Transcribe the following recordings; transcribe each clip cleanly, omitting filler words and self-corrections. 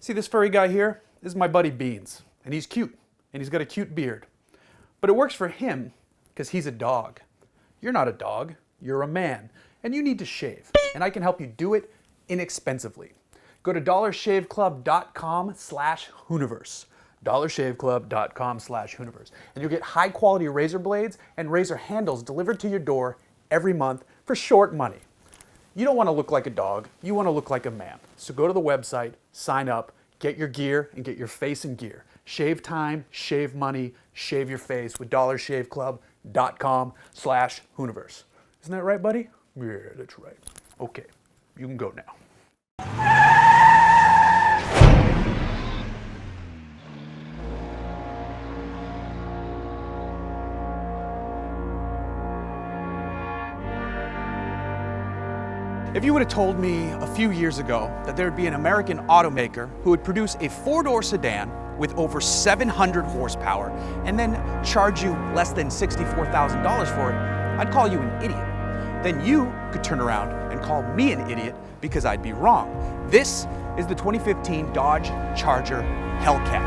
See this furry guy here? This is my buddy Beans, and he's cute, and he's got a cute beard. But it works for him because he's a dog. You're not a dog, you're a man, and you need to shave, and I can help you do it inexpensively. Go to dollarshaveclub.com/Hooniverse. dollarshaveclub.com/Hooniverse. And you'll get high quality razor blades and razor handles delivered to your door every month for short money. You don't want to look like a dog, you want to look like a man. So go to the website, sign up, get your gear, and get your face in gear. Shave time, shave money, shave your face with dollarshaveclub.com/Hooniverse. Isn't that right, buddy? Yeah, that's right. Okay, you can go now. If you would have told me a few years ago that there would be an American automaker who would produce a four-door sedan with over 700 horsepower and then charge you less than $64,000 for it, I'd call you an idiot. Then you could turn around and call me an idiot because I'd be wrong. This is the 2015 Dodge Charger Hellcat.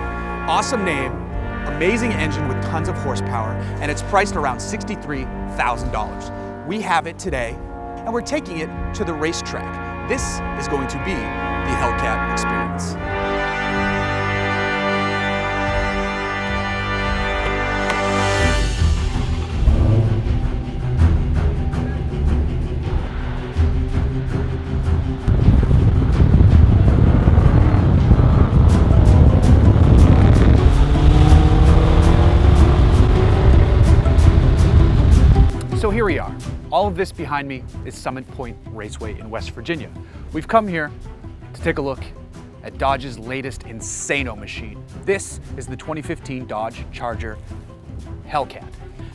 Awesome name, amazing engine with tons of horsepower, and it's priced around $63,000. We have it today, and we're taking it to the racetrack. This is going to be the Hellcat experience. So here we are. All of this behind me is Summit Point Raceway in West Virginia. We've come here to take a look at Dodge's latest insano machine. This is the 2015 Dodge Charger Hellcat.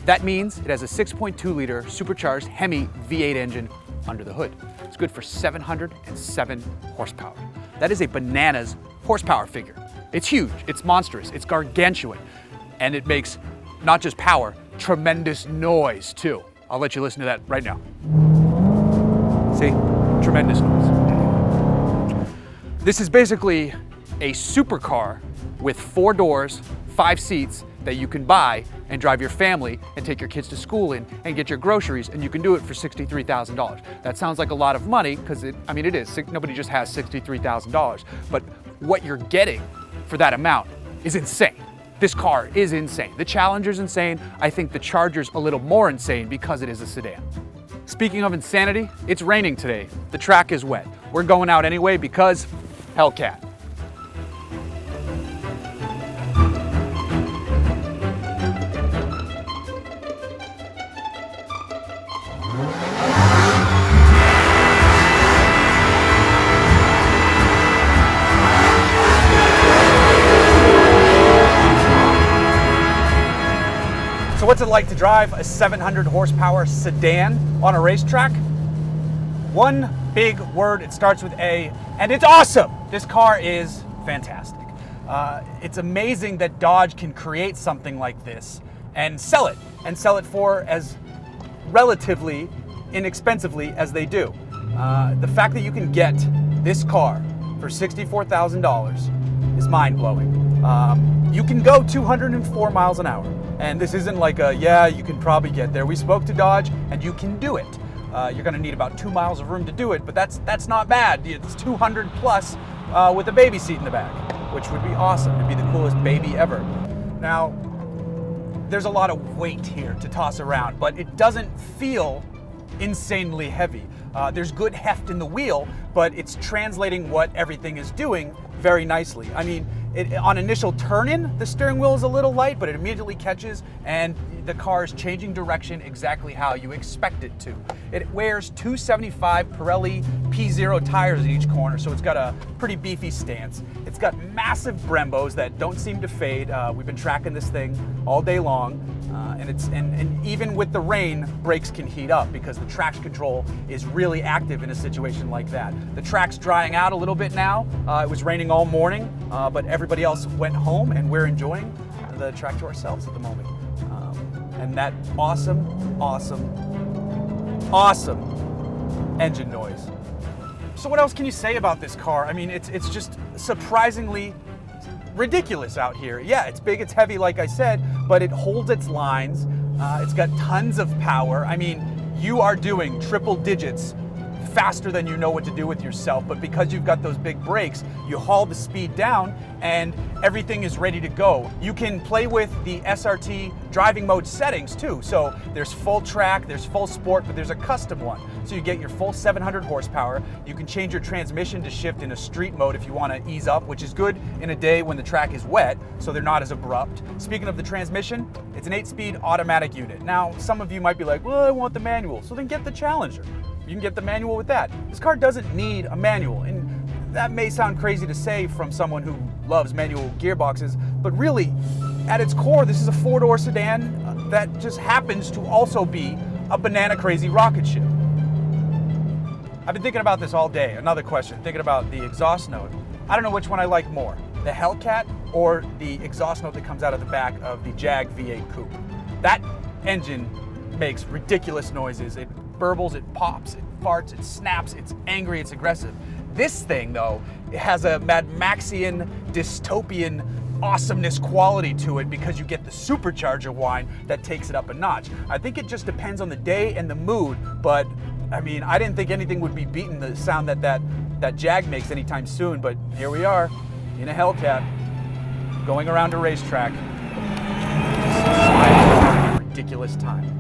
That means it has a 6.2 liter supercharged Hemi V8 engine under the hood. It's good for 707 horsepower. That is a bananas horsepower figure. It's huge, it's monstrous, it's gargantuan, and it makes not just power, tremendous noise too. I'll let you listen to that right now. See? Tremendous noise. This is basically a supercar with 4 doors, 5 seats that you can buy and drive your family and take your kids to school in and get your groceries, and you can do it for $63,000. That sounds like a lot of money because it is. Nobody just has $63,000. But what you're getting for that amount is insane. This car is insane. The Challenger's insane. I think the Charger's a little more insane because it is a sedan. Speaking of insanity, it's raining today. The track is wet. We're going out anyway because Hellcat. So what's it like to drive a 700 horsepower sedan on a racetrack? One big word, it starts with A, and it's awesome. This car is fantastic. It's amazing that Dodge can create something like this and sell it for as relatively inexpensively as they do. The fact that you can get this car for $64,000 is mind-blowing. You can go 204 miles an hour. And this isn't like a, yeah, you can probably get there. We spoke to Dodge, and you can do it. You're gonna need about 2 miles of room to do it, but that's not bad. It's 200 plus with a baby seat in the back, which would be awesome. It'd be the coolest baby ever. Now, there's a lot of weight here to toss around, but it doesn't feel insanely heavy. There's good heft in the wheel, but it's translating what everything is doing very nicely. I mean, on initial turn-in, the steering wheel is a little light, but it immediately catches, and the car is changing direction exactly how you expect it to. It wears 275 Pirelli P0 tires in each corner, so it's got a pretty beefy stance. It's got massive Brembos that don't seem to fade. We've been tracking this thing all day long, and even with the rain, brakes can heat up because the traction control is really active in a situation like that. The track's drying out a little bit now. It was raining all morning, but everybody else went home, and we're enjoying the track to ourselves at the moment. And that awesome engine noise. So So what else can you say about this car? I mean, it's just surprisingly ridiculous out here. Yeah, it's big, it's heavy, like I said, but it holds its lines. It's got tons of power. I mean, you are doing triple digits faster than you know what to do with yourself, but because you've got those big brakes, you haul the speed down and everything is ready to go. You can play with the SRT driving mode settings too. So there's full track, there's full sport, but there's a custom one. So you get your full 700 horsepower. You can change your transmission to shift in a street mode if you want to ease up, which is good in a day when the track is wet, so they're not as abrupt. Speaking of the transmission, it's an 8-speed automatic unit. Now, some of you might be like, well, I want the manual. So then get the Challenger. You can get the manual with that. This car doesn't need a manual, and that may sound crazy to say from someone who loves manual gearboxes, but really, at its core, this is a 4-door sedan that just happens to also be a banana crazy rocket ship. I've been thinking about this all day. Another question, thinking about the exhaust note. I don't know which one I like more, the Hellcat or the exhaust note that comes out of the back of the Jag V8 Coupe. That engine makes ridiculous noises. It burbles, it pops, it farts, it snaps, it's angry, it's aggressive. This thing, though, it has a Mad Maxian, dystopian awesomeness quality to it because you get the supercharger whine that takes it up a notch. I think it just depends on the day and the mood, but I mean, I didn't think anything would be beating the sound that Jag makes anytime soon, but here we are in a Hellcat going around a racetrack. Just a ridiculous time.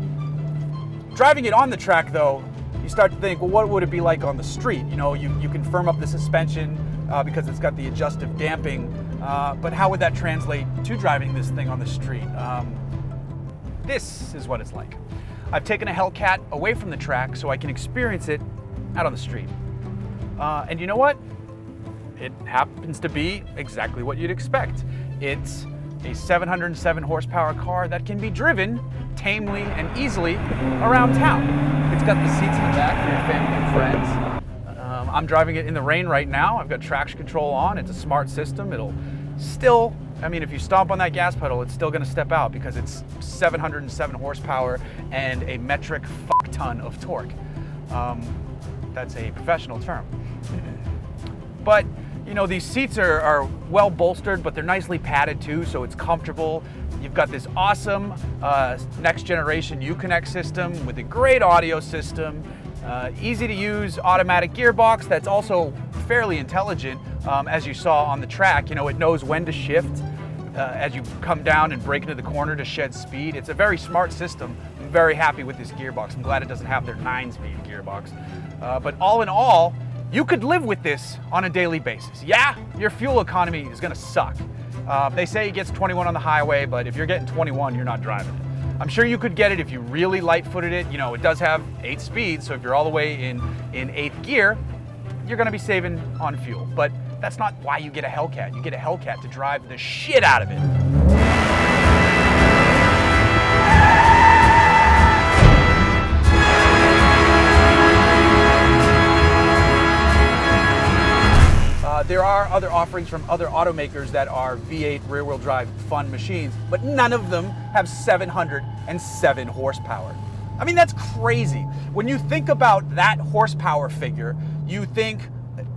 Driving it on the track, though, you start to think, well, what would it be like on the street? You know, you can firm up the suspension because it's got the adjustive damping, but how would that translate to driving this thing on the street? This is what it's like. I've taken a Hellcat away from the track so I can experience it out on the street. And you know what? It happens to be exactly what you'd expect. It's a 707 horsepower car that can be driven tamely and easily around town. It's got the seats in the back for your family and friends. I'm driving it in the rain right now. I've got traction control on. It's a smart system. It'll still, I mean, if you stomp on that gas pedal, it's still gonna step out because it's 707 horsepower and a metric fuck ton of torque. That's a professional term. But you know, these seats are well bolstered, but they're nicely padded too, so it's comfortable. You've got this awesome next generation Uconnect system with a great audio system, easy to use automatic gearbox that's also fairly intelligent, as you saw on the track. You know, it knows when to shift as you come down and brake into the corner to shed speed. It's a very smart system. I'm very happy with this gearbox. I'm glad it doesn't have their 9-speed gearbox. But all in all, you could live with this on a daily basis. Yeah, your fuel economy is gonna suck. They say it gets 21 on the highway, but if you're getting 21, you're not driving it. I'm sure you could get it if you really light-footed it. You know, it does have 8 speeds, so if you're all the way in 8th gear, you're gonna be saving on fuel. But that's not why you get a Hellcat. You get a Hellcat to drive the shit out of it. There are other offerings from other automakers that are V8 rear-wheel drive fun machines, but none of them have 707 horsepower. I mean, that's crazy. When you think about that horsepower figure, you think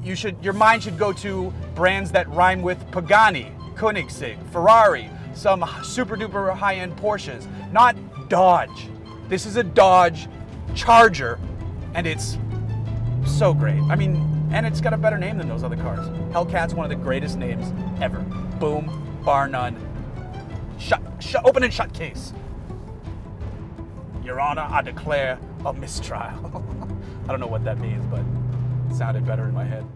your mind should go to brands that rhyme with Pagani, Koenigsegg, Ferrari, some super duper high-end Porsches, not Dodge. This is a Dodge Charger, and it's so great. I mean, and it's got a better name than those other cars. Hellcat's one of the greatest names ever. Boom, bar none. Open and shut case. Your Honor, I declare a mistrial. I don't know what that means, but it sounded better in my head.